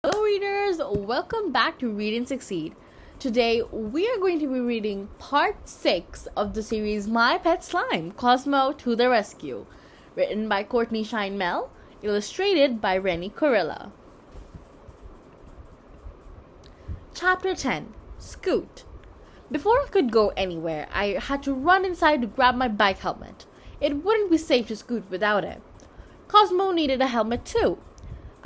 Hello readers, welcome back to Read and Succeed. Today we are going to be reading part 6 of the series My Pet Slime, Cosmo to the Rescue, written by Courtney Shine-Mel, illustrated by Rennie Corilla. Chapter 10, Scoot. Before I could go anywhere, I had to run inside to grab my bike helmet. It wouldn't be safe to scoot without it. Cosmo needed a helmet too.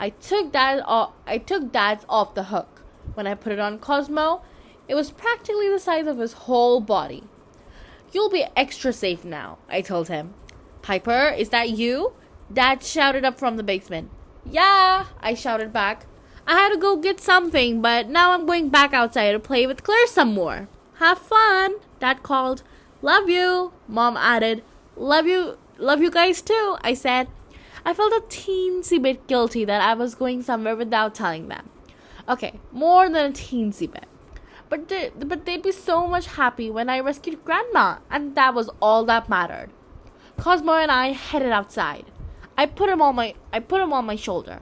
I took Dad's off the hook. When I put it on Cosmo, it was practically the size of his whole body. "You'll be extra safe now," I told him. "Piper, is that you?" Dad shouted up from the basement. "Yeah," I shouted back. "I had to go get something, but now I'm going back outside to play with Claire some more." "Have fun," Dad called. "Love you," Mom added. Love you guys too," I said. I felt a teensy bit guilty that I was going somewhere without telling them. Okay, more than a teensy bit. But they'd be so much happy when I rescued Grandma, and that was all that mattered. Cosmo and I headed outside. I put him on my shoulder.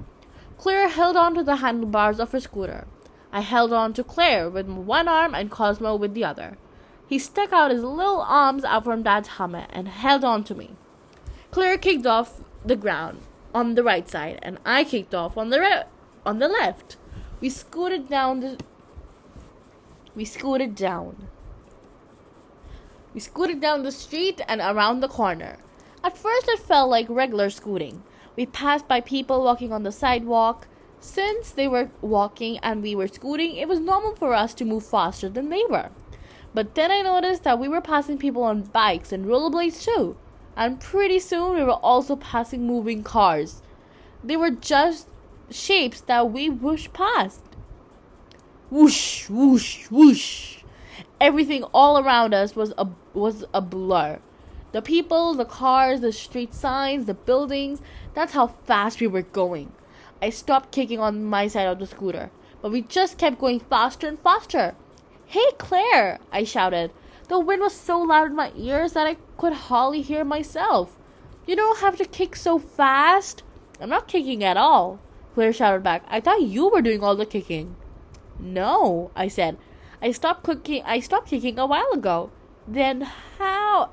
Claire held on to the handlebars of her scooter. I held on to Claire with one arm and Cosmo with the other. He stuck out his little arms out from Dad's helmet and held on to me. Claire kicked off the ground on the right side, and I kicked off on the left. We scooted down the street and around the corner. At first it felt like regular scooting. We passed by people walking on the sidewalk. Since they were walking and we were scooting, it was normal for us to move faster than they were. But then I noticed that we were passing people on bikes and rollerblades too. And pretty soon we were also passing moving cars. They were just shapes that we whooshed past. Whoosh, whoosh, whoosh. Everything all around us was a blur. The people, the cars, the street signs, the buildings. That's how fast we were going. I stopped kicking on my side of the scooter, but we just kept going faster and faster. "Hey, Claire," I shouted. The wind was so loud in my ears that I could hardly hear myself. "You don't have to kick so fast." "I'm not kicking at all," Claire shouted back. "I thought you were doing all the kicking." "No," I said. I stopped kicking a while ago." "Then how?"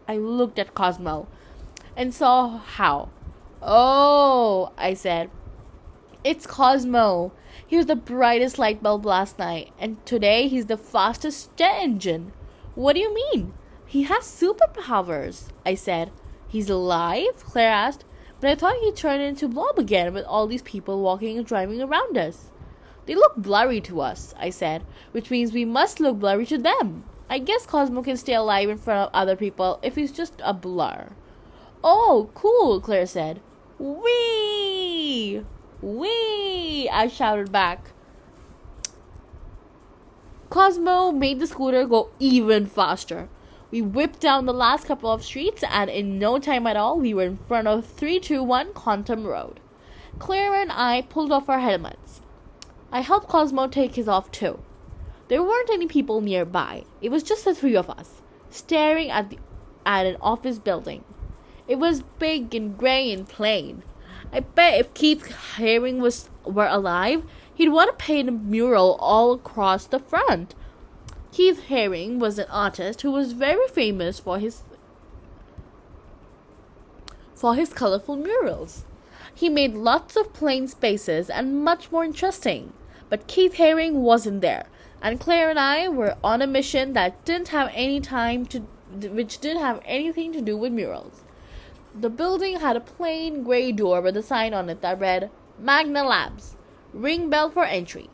I looked at Cosmo and saw how. "Oh," I said. "It's Cosmo. He was the brightest light bulb last night, and today he's the fastest jet engine." "What do you mean?" "He has superpowers," I said. "He's alive?" Claire asked. "But I thought he turned into Blob again with all these people walking and driving around us." "They look blurry to us," I said, "which means we must look blurry to them. I guess Cosmo can stay alive in front of other people if he's just a blur." "Oh, cool," Claire said. "Whee! Whee!" I shouted back. Cosmo made the scooter go even faster. We whipped down the last couple of streets, and in no time at all, we were in front of 321 Quantum Road. Claire and I pulled off our helmets. I helped Cosmo take his off too. There weren't any people nearby. It was just the three of us, staring at an office building. It was big and gray and plain. I bet if Keith Haring were alive, he'd want to paint a mural all across the front. Keith Haring was an artist who was very famous for his colorful murals. He made lots of plain spaces and much more interesting. But Keith Haring wasn't there, and Claire and I were on a mission that didn't have anything to do with murals. The building had a plain gray door with a sign on it that read, "Magna Labs. Ring bell for entry."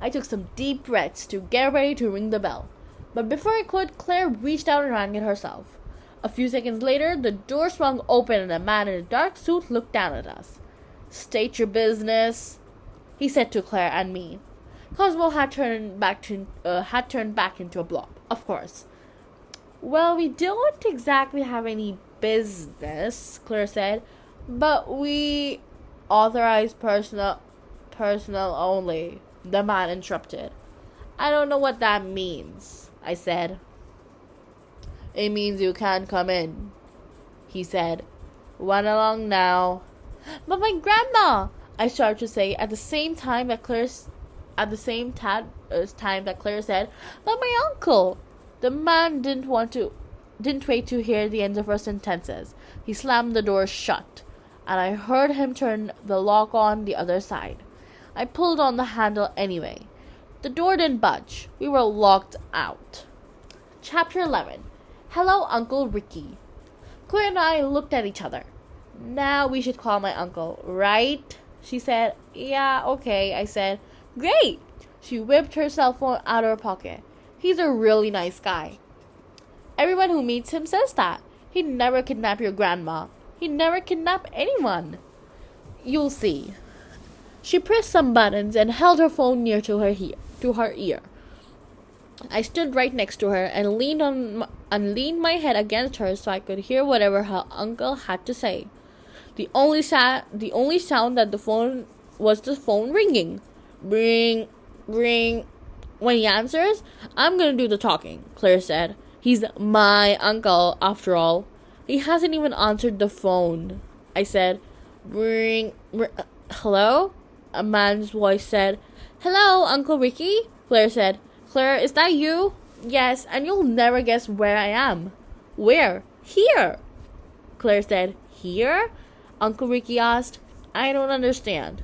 I took some deep breaths to get ready to ring the bell. But before I could, Claire reached out and rang it herself. A few seconds later, the door swung open and a man in a dark suit looked down at us. "State your business," he said to Claire and me. Cosmo had turned back into a blob, of course. "Well, we don't exactly have any business," Claire said, "but we authorize personnel only," the man interrupted. "I don't know what that means," I said. "It means you can't come in," he said. "Run along now." "But my grandma!" I started to say at the same time that Claire said, "But my uncle." The man didn't wait to hear the end of her sentences. He slammed the door shut, and I heard him turn the lock on the other side. I pulled on the handle anyway. The door didn't budge. We were locked out. Chapter 11. Hello, Uncle Ricky. Claire and I looked at each other. "Now we should call my uncle, right?" she said. "Yeah, okay," I said. "Great!" She whipped her cell phone out of her pocket. "He's a really nice guy. Everyone who meets him says that. He'd never kidnap your grandma. He'd never kidnap anyone. You'll see." She pressed some buttons and held her phone near to her ear. I stood right next to her and leaned my head against her so I could hear whatever her uncle had to say. The only sound that the phone was the phone ringing. Ring, ring. "When he answers, I'm gonna do the talking," Claire said. "He's my uncle, after all." "He hasn't even answered the phone," I said. Ring. Hello?" A man's voice said. "Hello, Uncle Ricky," Claire said. "Claire, is that you?" "Yes, and you'll never guess where I am." "Where?" "Here," Claire said. "Here?" Uncle Ricky asked. "I don't understand."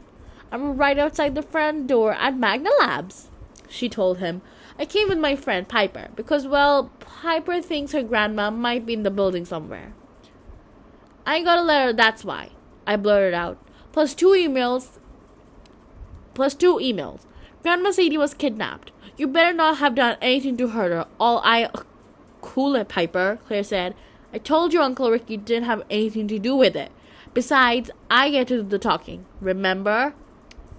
"I'm right outside the front door at Magna Labs," she told him. "I came with my friend Piper because, well, Piper thinks her grandma might be in the building somewhere." "I got a letter, that's why," I blurted out. Plus two emails. "Grandma Sadie was kidnapped. You better not have done anything to hurt her. Cool it, Piper," Claire said. "I told you Uncle Ricky didn't have anything to do with it. Besides, I get to do the talking. Remember?"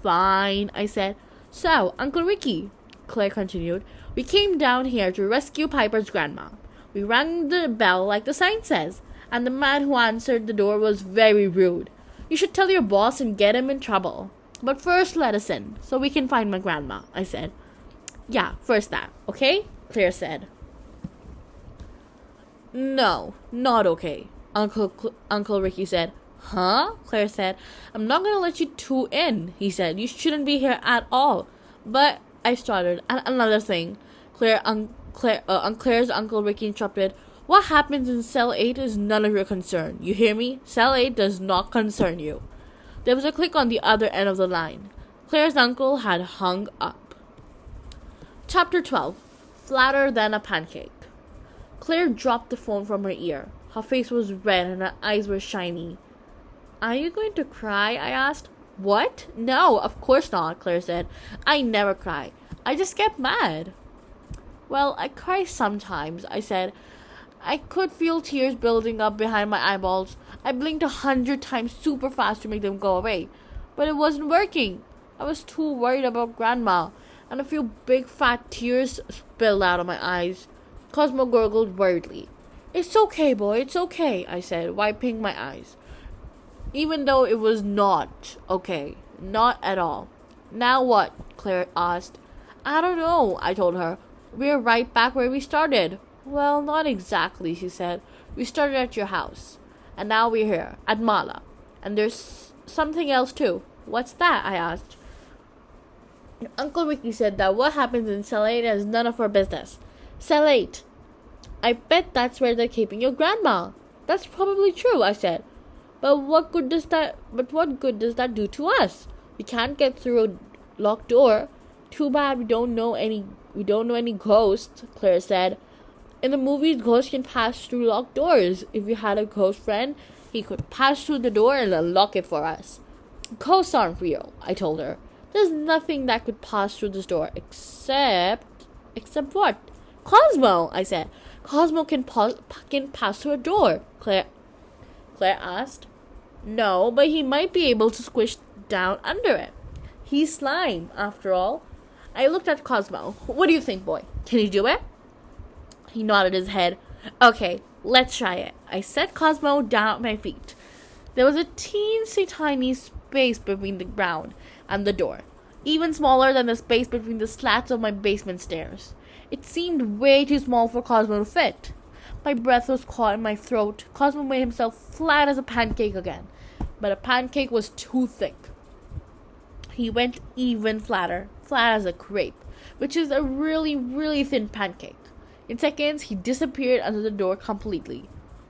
"Fine," I said. "So, Uncle Ricky," Claire continued, "we came down here to rescue Piper's grandma. We rang the bell like the sign says, and the man who answered the door was very rude. You should tell your boss and get him in trouble. But first let us in, so we can find my grandma," I said. "Yeah, first that, okay?" Claire said. "No, not okay," Uncle Ricky said. "Huh?" Claire said. "I'm not going to let you two in," he said. "You shouldn't be here at all." "But," I started. "And another thing," Claire's Uncle Ricky interrupted. "What happens in cell 8 is none of your concern. You hear me? Cell 8 does not concern you." There was a click on the other end of the line. Claire's uncle had hung up. Chapter 12. Flatter than a pancake. Claire dropped the phone from her ear. Her face was red and her eyes were shiny. "Are you going to cry?" I asked. "What? No, of course not," Claire said. "I never cry. I just get mad." "Well, I cry sometimes," I said. I could feel tears building up behind my eyeballs. I blinked 100 times super fast to make them go away. But it wasn't working. I was too worried about Grandma, and a few big fat tears spilled out of my eyes. Cosmo gurgled worriedly. "It's okay, boy, it's okay," I said, wiping my eyes. Even though it was not okay. Not at all. "Now what?" Claire asked. "I don't know," I told her. "We're right back where we started." "Well, not exactly," she said. "We started at your house. And now we're here, at Mala. And there's something else too." "What's that?" I asked. Uncle Ricky said that what happens in Cell 8 is none of our business. "Cell 8. I bet that's where they're keeping your grandma." "That's probably true," I said. But what good does that do to us? We can't get through a locked door." "Too bad we don't know any ghosts," Claire said. "In the movies, ghosts can pass through locked doors. If we had a ghost friend, he could pass through the door and unlock it for us." "Ghosts aren't real," I told her. "There's nothing that could pass through this door except what?" "Cosmo," I said. "Cosmo can pass through a door," Claire asked. "No, but he might be able to squish down under it. He's slime, after all." I looked at Cosmo. "What do you think, boy? Can you do it?" He nodded his head. "Okay, let's try it." I set Cosmo down at my feet. There was a teensy tiny space between the ground and the door, even smaller than the space between the slats of my basement stairs. It seemed way too small for Cosmo to fit. My breath was caught in my throat. Cosmo made himself flat as a pancake again, but a pancake was too thick. He went even flatter, flat as a crepe, which is a really, really thin pancake. In seconds, he disappeared under the door completely.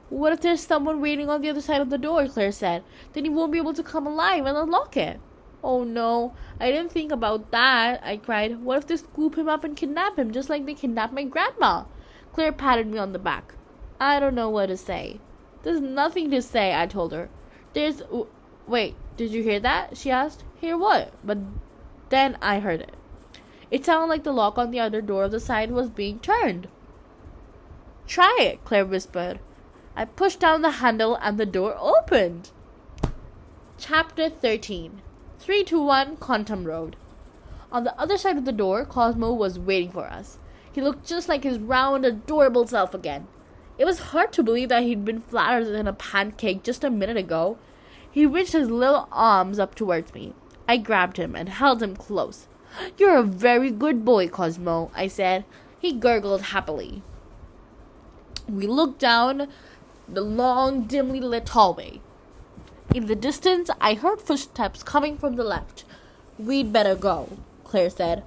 What if there's someone waiting on the other side of the door? Claire said. Then he won't be able to come alive and unlock it. Oh no, I didn't think about that, I cried. What if they scoop him up and kidnap him, just like they kidnapped my grandma? Claire patted me on the back. I don't know what to say. There's nothing to say, I told her. Wait, did you hear that? She asked. Hear what? But then I heard it. It sounded like the lock on the other door of the side was being turned. Try it, Claire whispered. I pushed down the handle and the door opened. Chapter 13. 321 Quantum Road. On the other side of the door, Cosmo was waiting for us. He looked just like his round, adorable self again. It was hard to believe that he'd been flatter than a pancake just a minute ago. He reached his little arms up towards me. I grabbed him and held him close. You're a very good boy, Cosmo, I said. He gurgled happily. We looked down the long, dimly lit hallway. In the distance, I heard footsteps coming from the left. We'd better go, Claire said.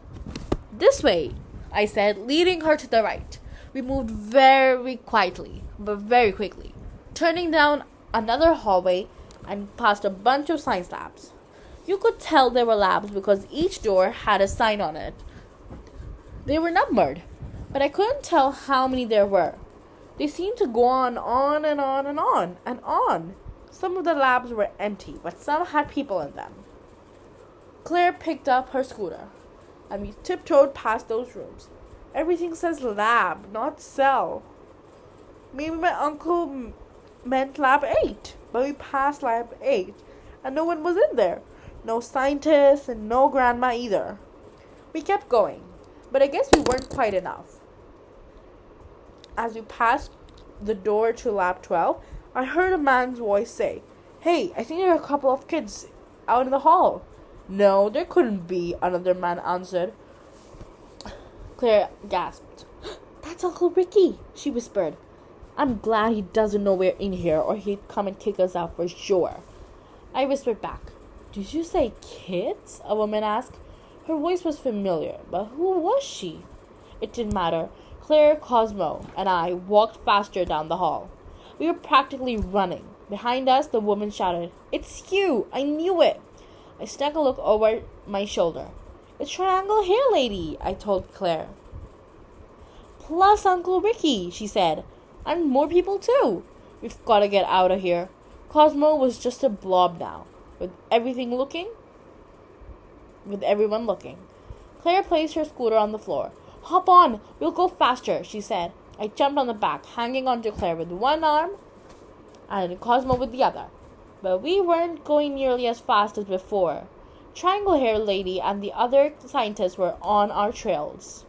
This way, I said, leading her to the right. We moved very quietly, but very quickly, turning down another hallway and past a bunch of science labs. You could tell they were labs because each door had a sign on it. They were numbered, but I couldn't tell how many there were. They seemed to go on and on and on and on. Some of the labs were empty, but some had people in them. Claire picked up her scooter, and we tiptoed past those rooms. Everything says lab, not cell. Maybe my uncle meant lab 8, but we passed lab 8, and no one was in there. No scientists and no grandma either. We kept going, but I guess we weren't quite enough. As we passed the door to lab 12, I heard a man's voice say, Hey, I think there are a couple of kids out in the hall. No, there couldn't be, another man answered. Claire gasped. That's Uncle Ricky, she whispered. I'm glad he doesn't know we're in here or he'd come and kick us out for sure. I whispered back. Did you say kids? A woman asked. Her voice was familiar, but who was she? It didn't matter. Claire, Cosmo, and I walked faster down the hall. We were practically running. Behind us, the woman shouted, It's you! I knew it! I snuck a look over my shoulder. It's Triangle Hair Lady, I told Claire. Plus Uncle Ricky, she said. And more people too. We've got to get out of here. Cosmo was just a blob now, with everyone looking. Claire placed her scooter on the floor. Hop on, we'll go faster, she said. I jumped on the back, hanging onto Claire with one arm and Cosmo with the other. But we weren't going nearly as fast as before. Triangle Hair Lady and the other scientists were on our trails.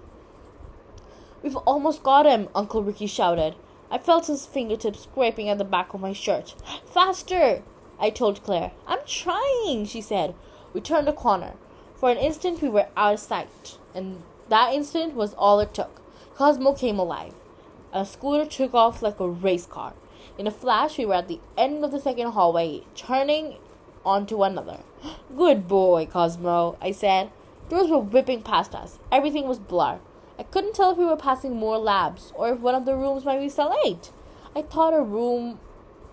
We've almost got him, Uncle Ricky shouted. I felt his fingertips scraping at the back of my shirt. Faster, I told Claire. I'm trying, she said. We turned a corner. For an instant we were out of sight, and that instant was all it took. Cosmo came alive. A scooter took off like a race car. In a flash, we were at the end of the second hallway, turning onto another. Good boy, Cosmo, I said. Doors were whipping past us. Everything was blur. I couldn't tell if we were passing more labs, or if one of the rooms might be cell 8. I thought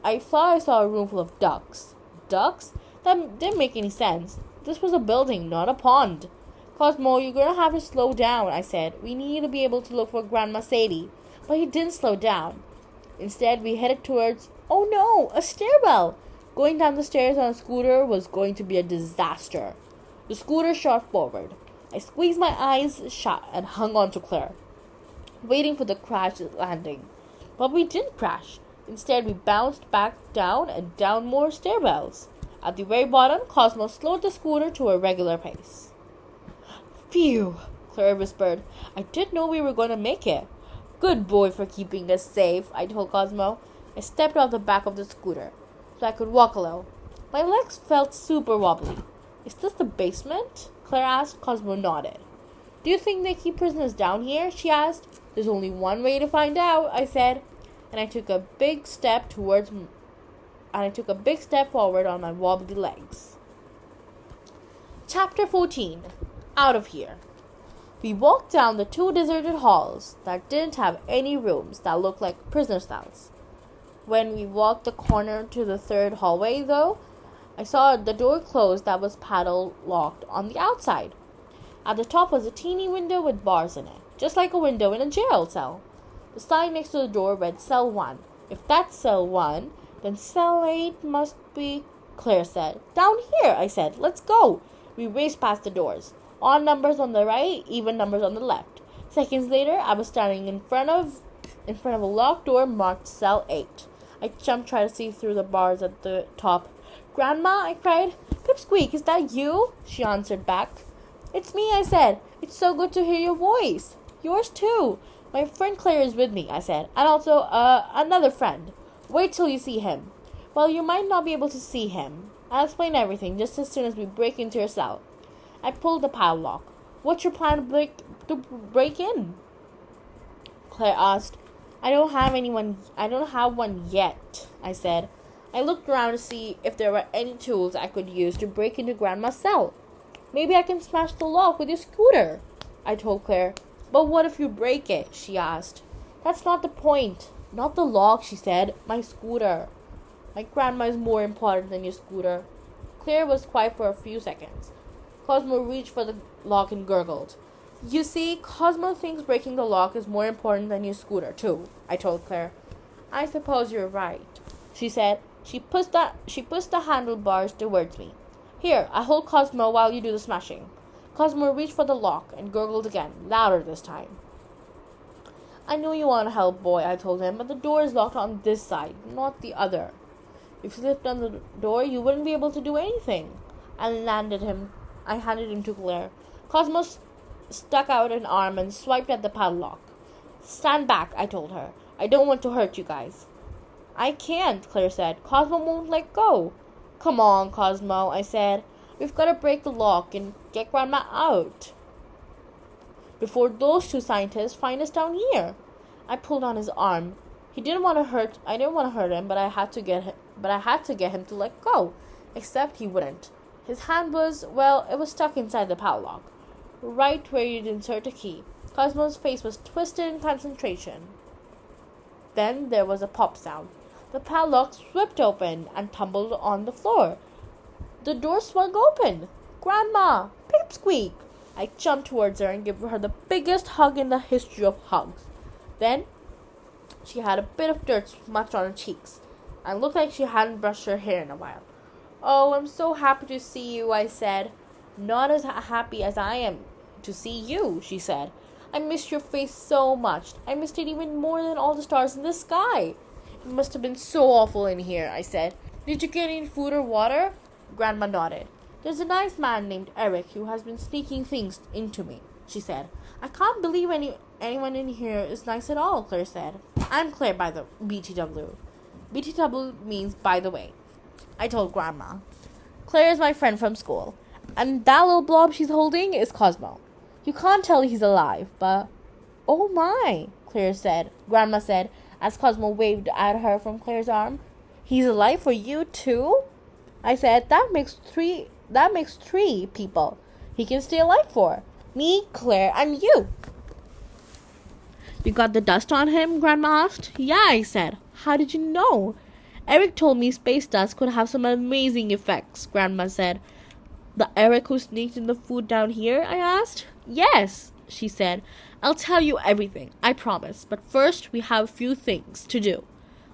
I saw a room full of ducks. Ducks? That didn't make any sense. This was a building, not a pond. Cosmo, you're going to have to slow down, I said. We need to be able to look for Grandma Sadie. But he didn't slow down. Instead, we headed towards, oh no, a stairwell. Going down the stairs on a scooter was going to be a disaster. The scooter shot forward. I squeezed my eyes shut and hung on to Claire, waiting for the crash landing. But we didn't crash. Instead, we bounced back down and down more stairwells. At the very bottom, Cosmo slowed the scooter to a regular pace. Phew, Claire whispered. I didn't know we were going to make it. Good boy for keeping us safe, I told Cosmo. I stepped off the back of the scooter so I could walk a little. My legs felt super wobbly. Is this the basement? Claire asked. Cosmo nodded. Do you think they keep prisoners down here? She asked. There's only one way to find out, I said. And I took a big step forward on my wobbly legs. Chapter 14. Out of Here. We walked down the two deserted halls that didn't have any rooms that looked like prisoner cells. When we walked the corner to the third hallway, though, I saw the door closed that was padlocked locked on the outside. At the top was a teeny window with bars in it, just like a window in a jail cell. The sign next to the door read Cell 1. If that's Cell 1, then Cell 8 must be, Claire said. Down here, I said. Let's go. We raced past the doors. Odd numbers on the right, even numbers on the left. Seconds later, I was standing in front of a locked door marked Cell 8. I jumped, trying to see through the bars at the top. Grandma, I cried. Pipsqueak, is that you? She answered back. It's me, I said. It's so good to hear your voice. Yours too. My friend Claire is with me, I said. And also, another friend. Wait till you see him. Well, you might not be able to see him. I'll explain everything just as soon as we break into your cell. I pulled the padlock. What's your plan to break in? Claire asked. I don't have one yet, I said. I looked around to see if there were any tools I could use to break into Grandma's cell. Maybe I can smash the lock with your scooter, I told Claire. But what if you break it? She asked. That's not the point. Not the lock, she said. My scooter. My grandma is more important than your scooter. Claire was quiet for a few seconds. Cosmo reached for the lock and gurgled. You see, Cosmo thinks breaking the lock is more important than your scooter, too, I told Claire. I suppose you're right, she said. She pushed the handlebars towards me. Here, I hold Cosmo while you do the smashing. Cosmo reached for the lock and gurgled again, louder this time. I know you want to help, boy, I told him, but the door is locked on this side, not the other. If you slipped on the door, you wouldn't be able to do anything. I handed him to Claire. Cosmo stuck out an arm and swiped at the padlock. Stand back, I told her. I don't want to hurt you guys. I can't, Claire said. Cosmo won't let go. Come on, Cosmo, I said. We've got to break the lock and get Grandma out before those two scientists find us down here. I pulled on his arm. I didn't want to hurt him, but I had to get him to let go. Except he wouldn't. His hand was, well, it was stuck inside the padlock, right where you'd insert a key. Cosmo's face was twisted in concentration. Then there was a pop sound. The padlock slipped open and tumbled on the floor. The door swung open. Grandma! Pipsqueak! I jumped towards her and gave her the biggest hug in the history of hugs. Then she had a bit of dirt smudged on her cheeks and looked like she hadn't brushed her hair in a while. Oh, I'm so happy to see you, I said. Not as happy as I am to see you, she said. I missed your face so much. I missed it even more than all the stars in the sky. It must have been so awful in here, I said. Did you get any food or water? Grandma nodded. There's a nice man named Eric who has been sneaking things into me, she said. I can't believe anyone in here is nice at all, Claire said. I'm Claire by the BTW. BTW means by the way, I told Grandma. Claire is my friend from school, and that little blob she's holding is Cosmo. You can't tell he's alive, but... Oh my, Grandma said, as Cosmo waved at her from Claire's arm. He's alive for you too? I said, that makes three people he can stay alive for. Me, Claire, and you. You got the dust on him? Grandma asked. Yeah, I said. How did you know? Eric told me space dust could have some amazing effects, Grandma said. The Eric who sneaked in the food down here? I asked. Yes, she said. I'll tell you everything, I promise. But first, we have a few things to do.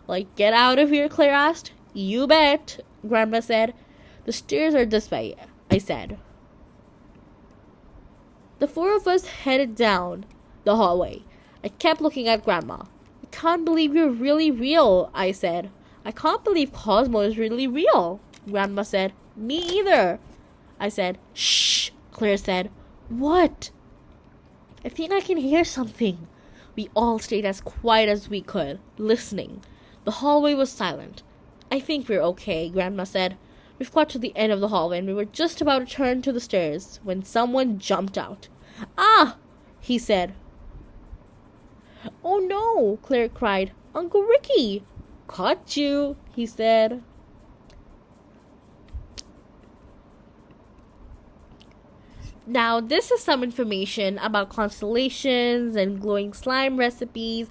Like get out of here, Claire asked. You bet, Grandma said. The stairs are this way, I said. The four of us headed down the hallway. I kept looking at Grandma. I can't believe you're really real, I said. I can't believe Cosmo is really real, Grandma said. Me either, I said. Shh, Claire said. What? I think I can hear something. We all stayed as quiet as we could, listening. The hallway was silent. I think we're okay, Grandma said. We've got to the end of the hallway and we were just about to turn to the stairs when someone jumped out. Ah! He said. Oh no! Claire cried. Uncle Ricky! Caught you, he said. Now, this is some information about constellations and glowing slime recipes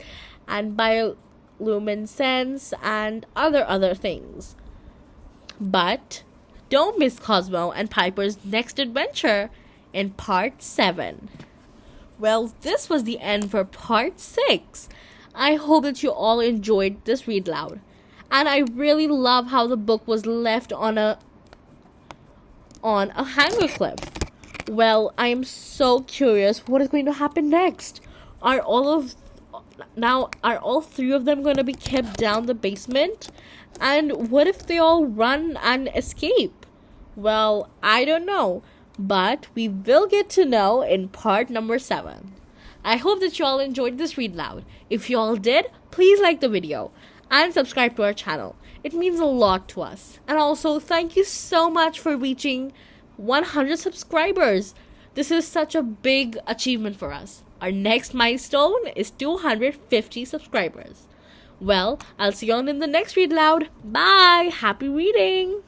and bioluminescence and other things. But don't miss Cosmo and Piper's next adventure in part 7. Well, this was the end for part 6. I hope that you all enjoyed this read loud. And I really love how the book was left on a hanger cliff. Well, I am so curious what is going to happen next. Are all 3 of them going to be kept down the basement? And what if they all run and escape? Well, I don't know, but we will get to know in part number 7. I hope that you all enjoyed this read loud. If you all did, please like the video and subscribe to our channel. It means a lot to us. And also, thank you so much for reaching 100 subscribers. This is such a big achievement for us. Our next milestone is 250 subscribers. Well, I'll see you all in the next read loud. Bye! Happy reading!